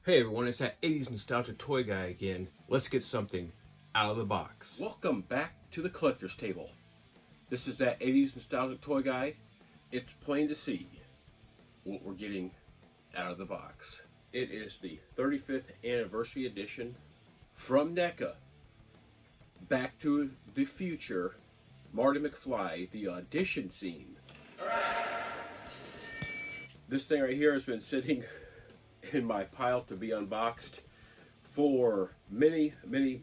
Hey everyone, it's that 80s nostalgic toy guy again. Let's get something out of the box. Welcome back to the collector's table. This is that 80s nostalgic toy guy. It's plain to see what we're getting out of the box. It is the 35th anniversary edition from NECA. Back to the Future, Marty McFly, the audition scene. This thing right here has been sitting in my pile to be unboxed for many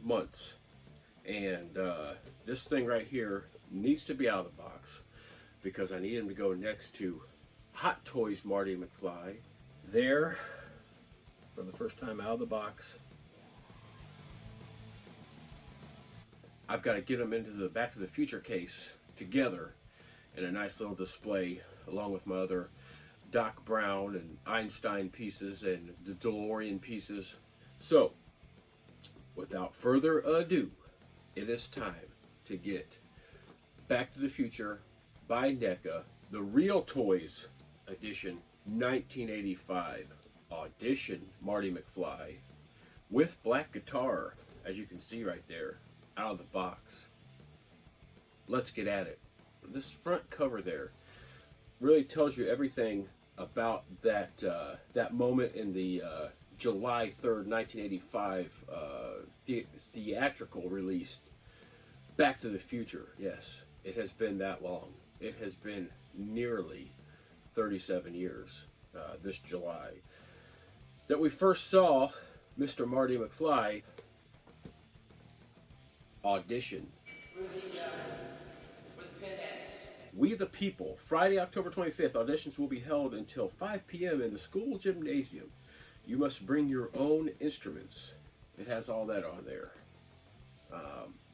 months, and this thing right here needs to be out of the box because I need him to go next to Hot Toys Marty McFly. There, for the first time out of the box, I've got to get them into the Back to the Future case together in a nice little display along with my other Doc Brown and Einstein pieces and the DeLorean pieces. So, without further ado, it is time to get Back to the Future by NECA, the Real Toys edition, 1985 Audition Marty McFly with black guitar, as you can see right there, out of the box. Let's get at it. This front cover there really tells you everything about that that moment in the July 3rd, 1985 theatrical release, Back to the Future. Yes, it has been that long. It has been nearly 37 years this July that we first saw Mr. Marty McFly audition. We the People, Friday, October 25th. Auditions will be held until 5 p.m. in the school gymnasium. You must bring your own instruments. It has all that on there.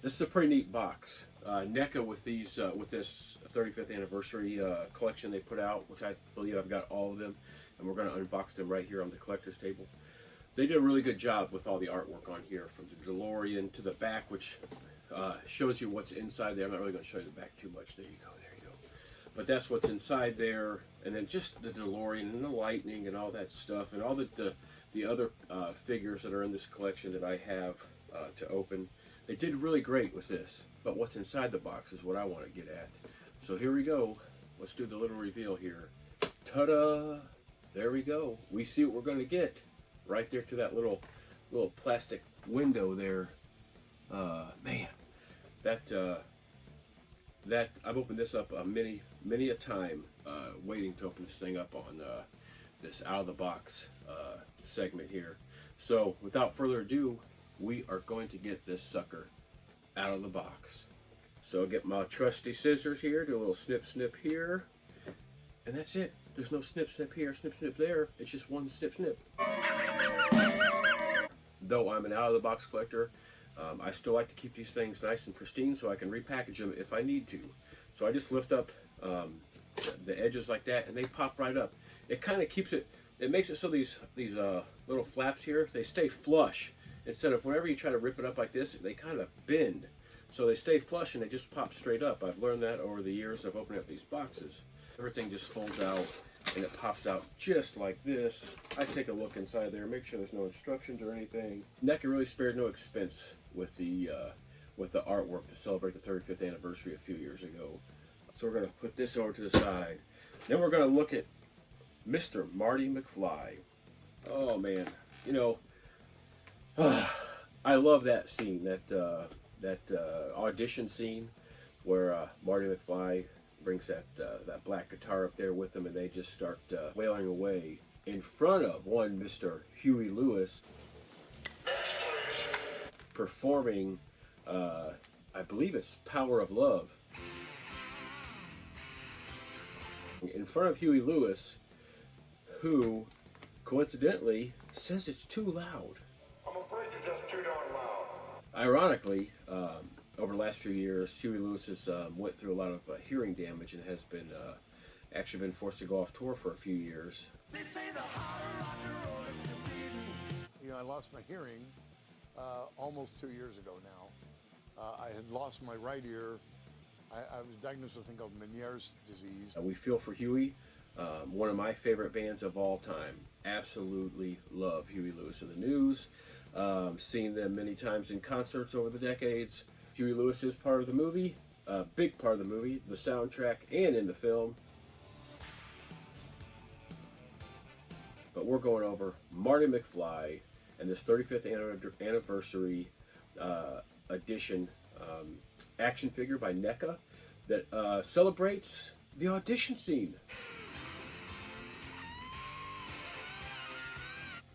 This is a pretty neat box. NECA with these, with this 35th anniversary collection they put out, which I believe I've got all of them, and we're going to unbox them right here on the collector's table. They did a really good job with all the artwork on here, from the DeLorean to the back, which shows you what's inside there. I'm not really going to show you the back too much. There you go. But that's what's inside there, and then just the DeLorean and the lightning and all that stuff, and all the other figures that are in this collection that I have to open. They did really great with this, but what's inside the box is what I want to get at. So here we go. Let's do the little reveal here. Ta-da! There we go. We see what we're going to get right there to that little plastic window there. Man, that I've opened this up many a time, waiting to open this thing up on this out of the box segment here. So without further ado, we are going to get this sucker out of the box. So I'll get my trusty scissors here, do a little snip here, and that's it. There's no snip here, snip there. It's just one snip. Though I'm an out of the box collector, I still like to keep these things nice and pristine so I can repackage them if I need to. So I just lift up the edges like that, and they pop right up. It kind of keeps it, it makes it so these little flaps here, they stay flush. Instead of whenever you try to rip it up like this, they kind of bend. So they stay flush and they just pop straight up. I've learned that over the years of opening up these boxes. Everything just folds out and it pops out just like this. I take a look inside there, make sure there's no instructions or anything. NECA really spared no expense with the artwork to celebrate the 35th anniversary a few years ago. So we're going to put this over to the side. Then we're going to look at Mr. Marty McFly. Oh man, you know, I love that scene, that audition scene where Marty McFly brings that black guitar up there with him, and they just start wailing away in front of one Mr. Huey Lewis performing, I believe it's Power of Love. In front of Huey Lewis, who coincidentally says it's too loud. I'm afraid you're just too darn loud. Ironically, over the last few years, Huey Lewis has went through a lot of hearing damage and has been actually been forced to go off tour for a few years. They say the harder rock and roll is the bleeding. You know, I lost my hearing almost 2 years ago now. I had lost my right ear. I was diagnosed with a thing called Meniere's disease. We feel for Huey. One of my favorite bands of all time. Absolutely love Huey Lewis and the News. Seen them many times in concerts over the decades. Huey Lewis is part of the movie, a big part of the movie, the soundtrack, and in the film. But we're going over Marty McFly and this 35th anniversary edition action figure by NECA that celebrates the audition scene.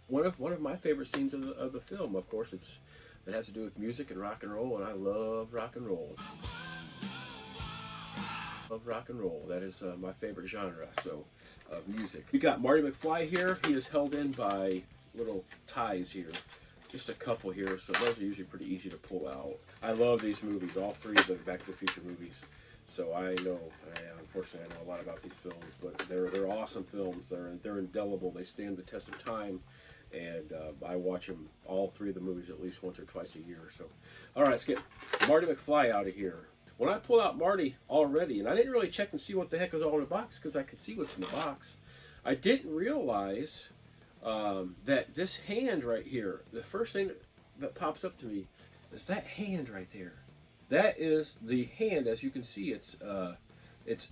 One of my favorite scenes of the film, of course, it has to do with music and rock and roll, and I love rock and roll. Love rock and roll. That is my favorite genre. So, of music. We got Marty McFly here. He is held in by little ties here, just a couple here. So those are usually pretty easy to pull out. I love these movies, all three of the Back to the Future movies. So unfortunately, I know a lot about these films, but they're awesome films. They're indelible. They stand the test of time. And I watch them, all three of the movies, at least once or twice a year. So, all right, let's get Marty McFly out of here. When I pull out Marty already, and I didn't really check and see what the heck was all in the box because I could see what's in the box, I didn't realize that this hand right here, the first thing that pops up to me is that hand right there. That is the hand. As you can see, it's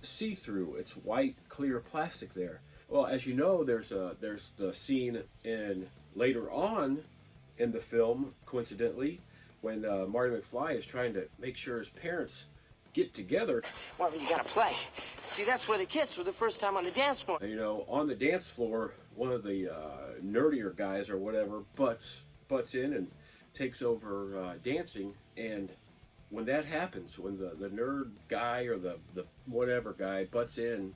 see-through. It's white, clear plastic there. Well, as you know, there's the scene later on in the film, coincidentally, when Marty McFly is trying to make sure his parents get together. Well, you gotta play. See, that's where they kissed for the first time on the dance floor. You know, on the dance floor, one of the nerdier guys or whatever butts in and takes over dancing. And when that happens, when the nerd guy or the whatever guy butts in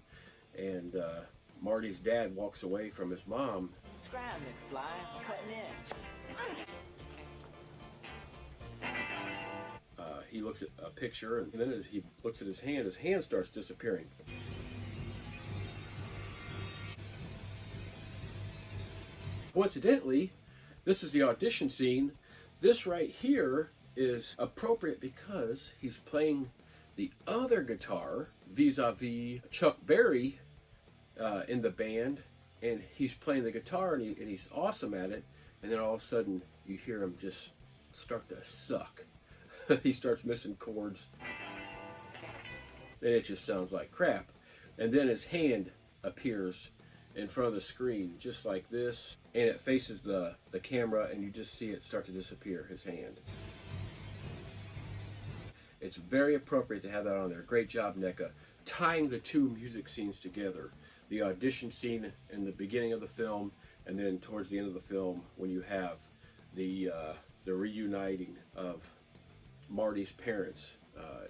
and Marty's dad walks away from his mom. Scram, McFly, cutting in. He looks at a picture, and then as he looks at his hand starts disappearing. Coincidentally, this is the audition scene. This right here is appropriate because he's playing the other guitar vis-a-vis Chuck Berry in the band, and he's playing the guitar and he's awesome at it, and then all of a sudden you hear him just start to suck. He starts missing chords and it just sounds like crap, and then his hand appears in front of the screen just like this, and it faces the camera, and you just see it start to disappear, his hand. It's very appropriate to have that on there. Great job, NECA, tying the two music scenes together. The audition scene in the beginning of the film, and then towards the end of the film when you have the reuniting of Marty's parents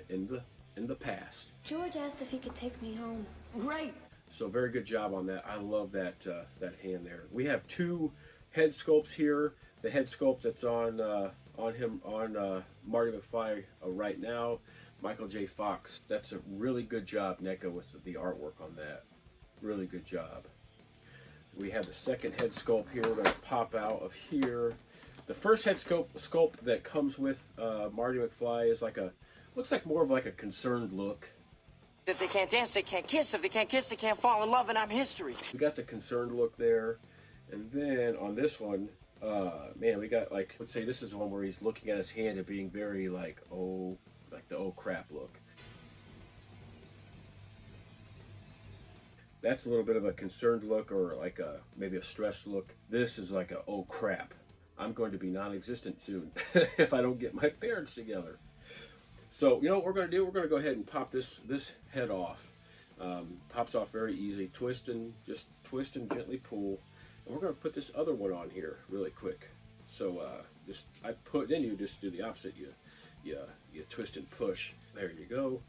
in the past. George asked if he could take me home. Great. So very good job on that. I love that hand there. We have two head sculpts here. The head sculpt that's on Marty McFly right now, Michael J. Fox. That's a really good job, NECA, with the artwork on that. Really good job. We have the second head sculpt here. We're going to pop out of here. The first head sculpt that comes with Marty McFly is looks like more of like a concerned look. If they can't dance, they can't kiss. If they can't kiss, they can't fall in love, and I'm history. We got the concerned look there. And then on this one, man, we got let's say this is one where he's looking at his hand and being very the oh crap look. That's a little bit of a concerned look, or maybe a stressed look. This is like a oh crap, I'm going to be non-existent soon if I don't get my parents together. So, you know what we're going to do? We're going to go ahead and pop this head off. Pops off very easy. Just twist and gently pull. And we're going to put this other one on here really quick. So, then you just do the opposite. You twist and push. There you go.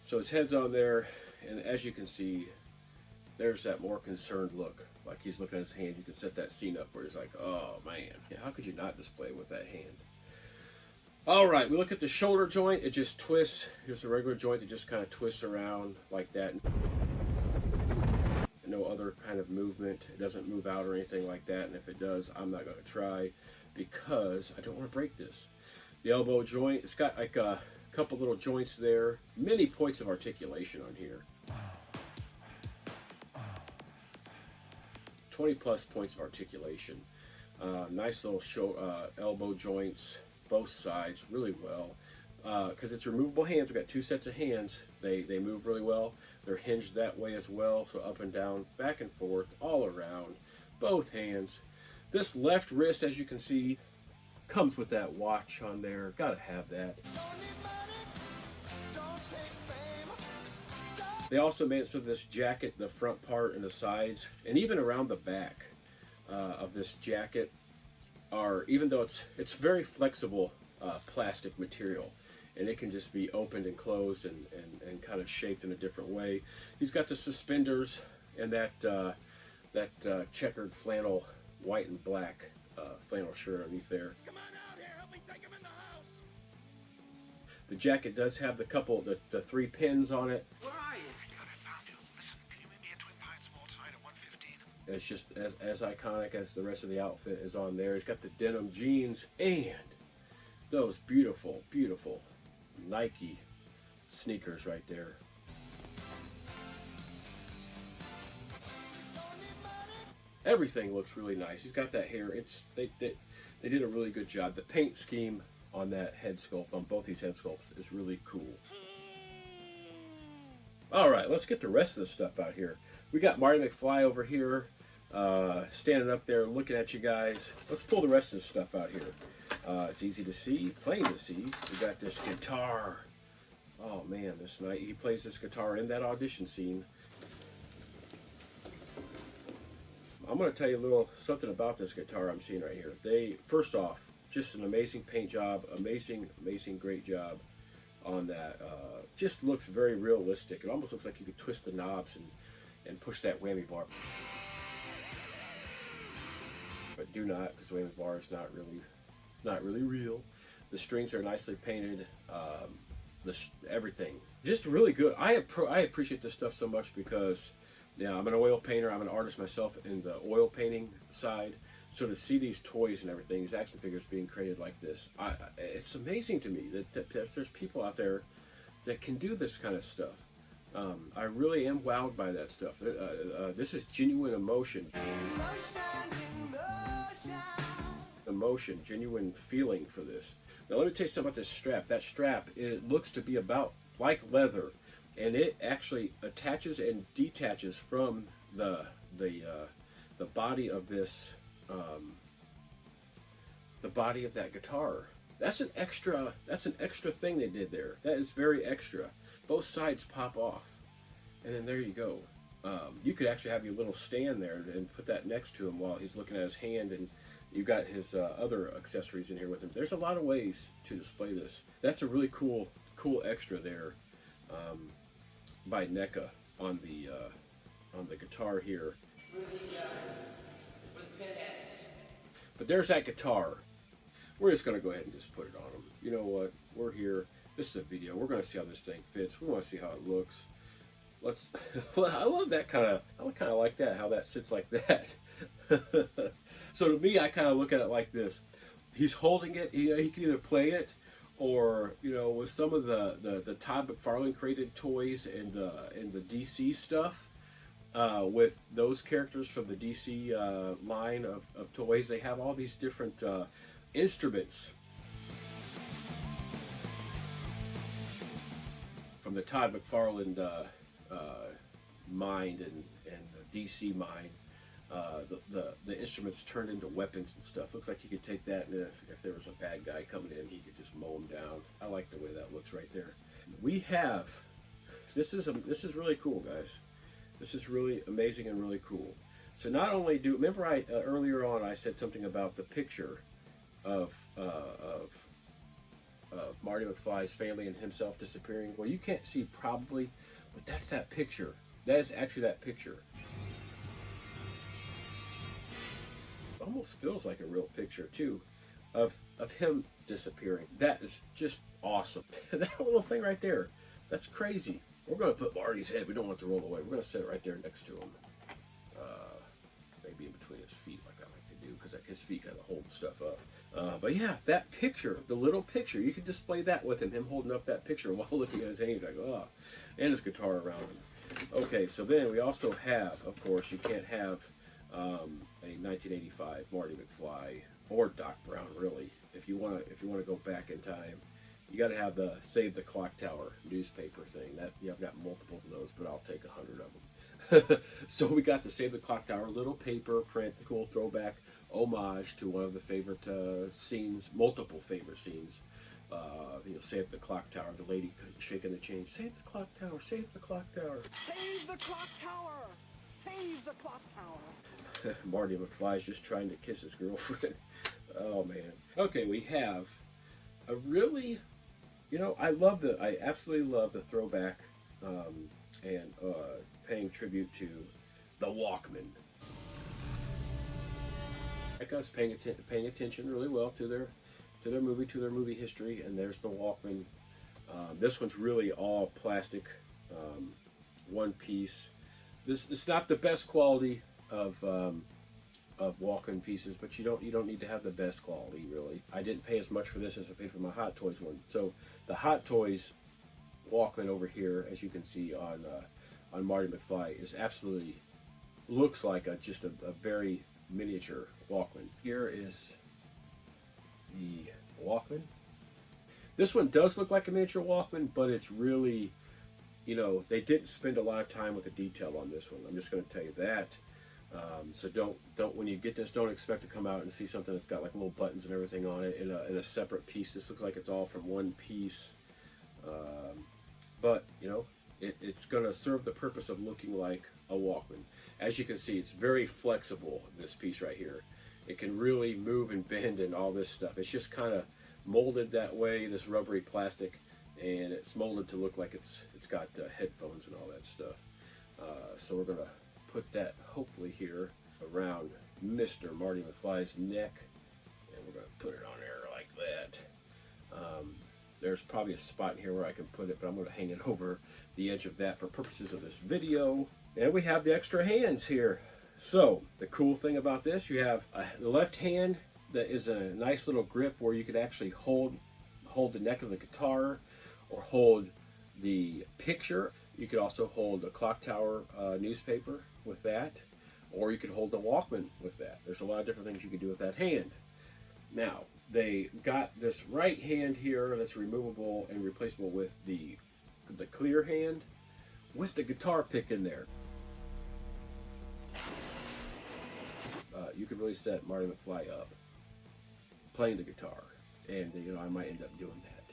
So his head's on there, and as you can see, there's that more concerned look. Like he's looking at his hand. You can set that scene up where he's like, oh man, how could you not display with that hand? All right, we look at the shoulder joint. It just twists. Here's a regular joint that just kind of twists around like that. No other kind of movement. It doesn't move out or anything like that. And if it does, I'm not going to try because I don't want to break this. The elbow joint, it's got like a couple little joints there. Many points of articulation on here. 20 plus points of articulation. Nice little elbow joints, both sides, really well. Because it's removable hands, we've got 2 sets of hands. They move really well. They're hinged that way as well, so up and down, back and forth, all around, both hands. This left wrist, as you can see, comes with that watch on there. Gotta have that. They also made it so this jacket, the front part and the sides, and even around the back of this jacket are, even though it's very flexible plastic material, and it can just be opened and closed and kind of shaped in a different way. He's got the suspenders and that checkered flannel, white and black flannel shirt underneath there. Come on out here, help me take him in the house. The jacket does have the 3 pins on it. Where are you? I found you. Listen, can you meet me at Twin Pines Mall tonight at 1:15? It's just as iconic as the rest of the outfit is on there. He's got the denim jeans and those beautiful, beautiful Nike sneakers right there. Everything looks really nice. He's got that hair. They did a really good job. The paint scheme on that head sculpt, on both these head sculpts, is really cool. All right, let's get the rest of the stuff out here. We got Marty McFly over here, standing up there looking at you guys. Let's pull the rest of the stuff out here. It's easy to see, plain to see. We got this guitar. Oh man, this night he plays this guitar in that audition scene. I'm going to tell you a little something about this guitar I'm seeing right here. First off, just an amazing paint job, amazing, great job on that. Just looks very realistic. It almost looks like you could twist the knobs and push that whammy bar. But do not, because the whammy bar is not really real. The strings are nicely painted. Everything just really good. I appreciate this stuff so much because, yeah, I'm an oil painter. I'm an artist myself in the oil painting side. So to see these toys and everything, these action figures being created like this, it's amazing to me that there's people out there that can do this kind of stuff. I really am wowed by that stuff. This is genuine emotion. Emotion, genuine feeling for this. Now let me tell you something about this strap. That strap, it looks to be about like leather, and it actually attaches and detaches from the body of this, the body of that guitar. That's an extra thing they did there. That is very extra. Both sides pop off, and then there you go. You could actually have your little stand there and put that next to him while he's looking at his hand, and you got his other accessories in here with him. There's a lot of ways to display this. That's a really cool extra there by NECA on the guitar here. But there's that guitar. We're just going to go ahead and just put it on him. You know what? We're here. This is a video. We're going to see how this thing fits. We want to see how it looks. Let's. I love that kind of. I kind of like that. How that sits like that. So to me, I kind of look at it like this. He's holding it. He can either play it, or with some of the Todd McFarlane created toys and the DC stuff. With those characters from the DC line of toys, they have all these different instruments from the Todd McFarlane mind and the DC mind. The instruments turned into weapons and stuff. Looks like you could take that, and if there was a bad guy coming in, he could just mow him down. I like the way that looks right there. We have this is really cool, guys. This is really amazing and really cool. So not only remember I earlier on I said something about the picture of Marty McFly's family and himself disappearing. Well, you can't see probably, but that's that picture. That is actually that picture. Almost feels like a real picture too of him disappearing. That is just awesome. That little thing right there, that's crazy. We're going to put Marty's head, we don't want it to roll away, we're going to set it right there next to him, maybe in between his feet like I like to do, because his feet kind of hold stuff up. But yeah, that picture, the little picture, you could display that with him holding up that picture while looking at his hand, like, oh, and his guitar around him. Okay, so then we also have, of course, you can't have a 1985 Marty McFly or Doc Brown, really. If you want to go back in time, you got to have the Save the Clock Tower newspaper thing. That I've got multiples of those, but I'll take 100 of them. So we got the Save the Clock Tower, little paper print, cool throwback homage to one of the favorite scenes, multiple favorite scenes. Save the Clock Tower, the lady shaking the chain. Save the clock tower, save the clock tower. Save the clock tower! Save the clock tower! Marty McFly's just trying to kiss his girlfriend. Oh man. Okay, we have a really, I absolutely love the throwback and paying tribute to the Walkman. I was paying attention really well to their movie history, and there's the Walkman. This one's really all plastic, one piece. This is not the best quality of Walkman pieces, but you don't need to have the best quality, really. I didn't pay as much for this as I paid for my Hot Toys one. So the Hot Toys Walkman over here, as you can see on Marty McFly, is absolutely looks like just a very miniature Walkman. Here is the Walkman. This one does look like a miniature Walkman, but it's really, they didn't spend a lot of time with the detail on this one. I'm just going to tell you that. So don't when you get this, don't expect to come out and see something that's got like little buttons and everything on it in a separate piece. This looks like it's all from one piece. But it's going to serve the purpose of looking like a Walkman. As you can see, it's very flexible, this piece right here. It can really move and bend and all this stuff. It's just kind of molded that way, this rubbery plastic, and it's molded to look like it's got headphones and all that stuff. So we're going to put that hopefully here around Mr. Marty McFly's neck, and we're going to put it on there like that. There's probably a spot in here where I can put it, but I'm going to hang it over the edge of that for purposes of this video. And we have the extra hands here. So the cool thing about this, you have the left hand that is a nice little grip where you could actually hold the neck of the guitar or hold the picture. You could also hold the clock tower newspaper with that, or you could hold the Walkman with that. There's a lot of different things you could do with that hand. Now, they got this right hand here that's removable and replaceable with the clear hand with the guitar pick in there. You could really set Marty McFly up playing the guitar, and I might end up doing that.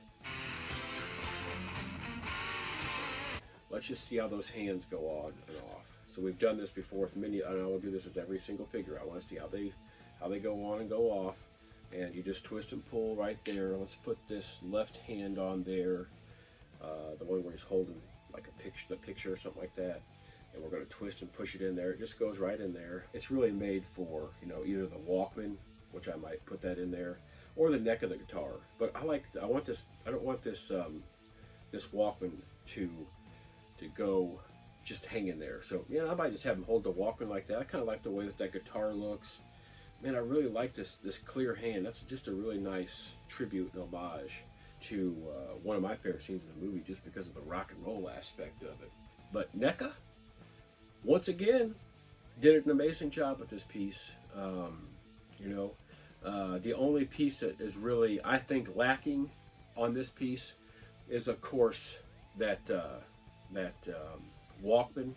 Let's just see how those hands go on and off. So we've done this before with many, and I will do this with every single figure. I want to see how they go on and go off, and you just twist and pull right there. Let's put this left hand on there, the one where he's holding like the picture or something like that. And we're going to twist and push it in there. It just goes right in there. It's really made for, either the Walkman, which I might put that in there, or the neck of the guitar. But I don't want this this Walkman to go just hang in there. So I might just have him hold the Walkman like that. I kind of like the way that guitar looks. Man, I really like this clear hand. That's just a really nice tribute and homage to one of my favorite scenes in the movie, just because of the rock and roll aspect of it. But NECA, once again, did an amazing job with this piece. The only piece that is really, I think, lacking on this piece is, of course, that Walkman.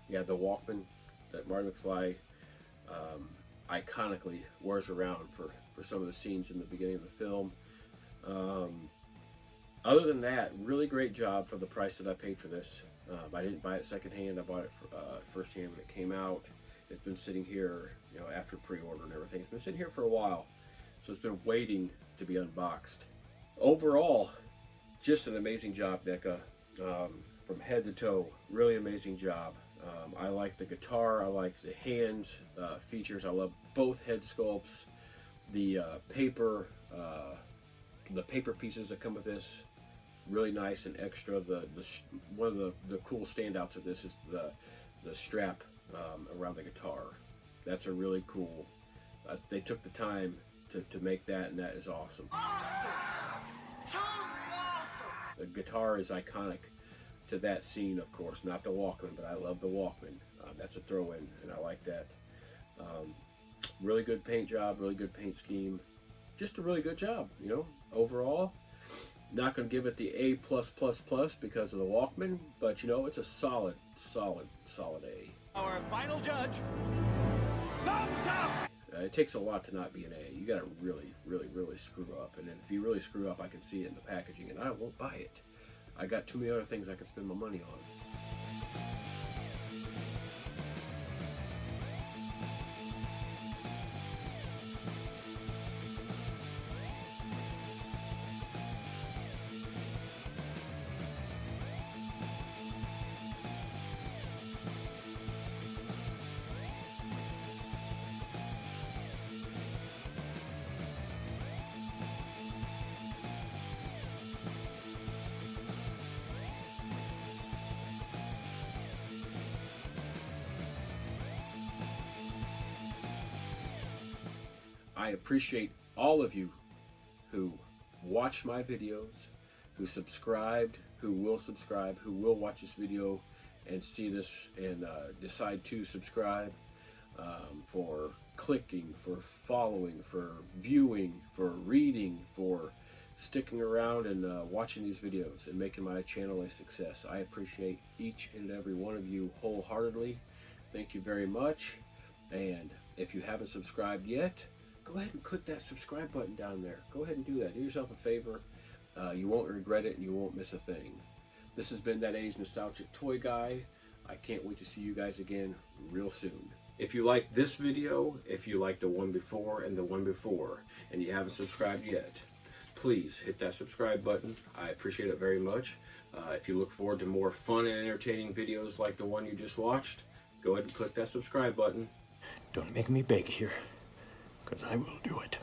Yeah, the Walkman that Marty McFly iconically wears around for some of the scenes in the beginning of the film. Other than that, really great job for the price that I paid for this. I didn't buy it secondhand. I bought it firsthand when it came out. It's been sitting here, after pre-order and everything. It's been sitting here for a while, so it's been waiting to be unboxed. Overall, just an amazing job, NECA, from head to toe. Really amazing job. I like the guitar. I like the hands features. I love both head sculpts. The paper pieces that come with this, really nice and extra. One of the cool standouts of this is the strap around the guitar. That's a really cool. They took the time to make that, and that is awesome. Awesome! Totally awesome! The guitar is iconic to that scene, of course, not the Walkman, but I love the Walkman. That's a throw-in, and I like that. Really good paint job, really good paint scheme. Just a really good job, you know, overall. Not going to give it the A+++ because of the Walkman, but, you know, it's a solid A. Our final judge. Thumbs up! It takes a lot to not be an A. You got to really screw up. And then if you really screw up, I can see it in the packaging, and I won't buy it. I got too many other things I can spend my money on. I appreciate all of you who watch my videos, who subscribed, who will subscribe, who will watch this video and see this and decide to subscribe, for clicking, for following, for viewing, for reading, for sticking around and watching these videos and making my channel a success. I appreciate each and every one of you wholeheartedly. Thank you very much. And if you haven't subscribed yet, go ahead and click that subscribe button down there. Go ahead and do that. Do yourself a favor. You won't regret it and you won't miss a thing. This has been that 80s Nostalgic Toy Guy. I can't wait to see you guys again real soon. If you like this video, if you like the one before and the one before, and you haven't subscribed yet, please hit that subscribe button. I appreciate it very much. If you look forward to more fun and entertaining videos like the one you just watched, go ahead and click that subscribe button. Don't make me beg here, because I will do it.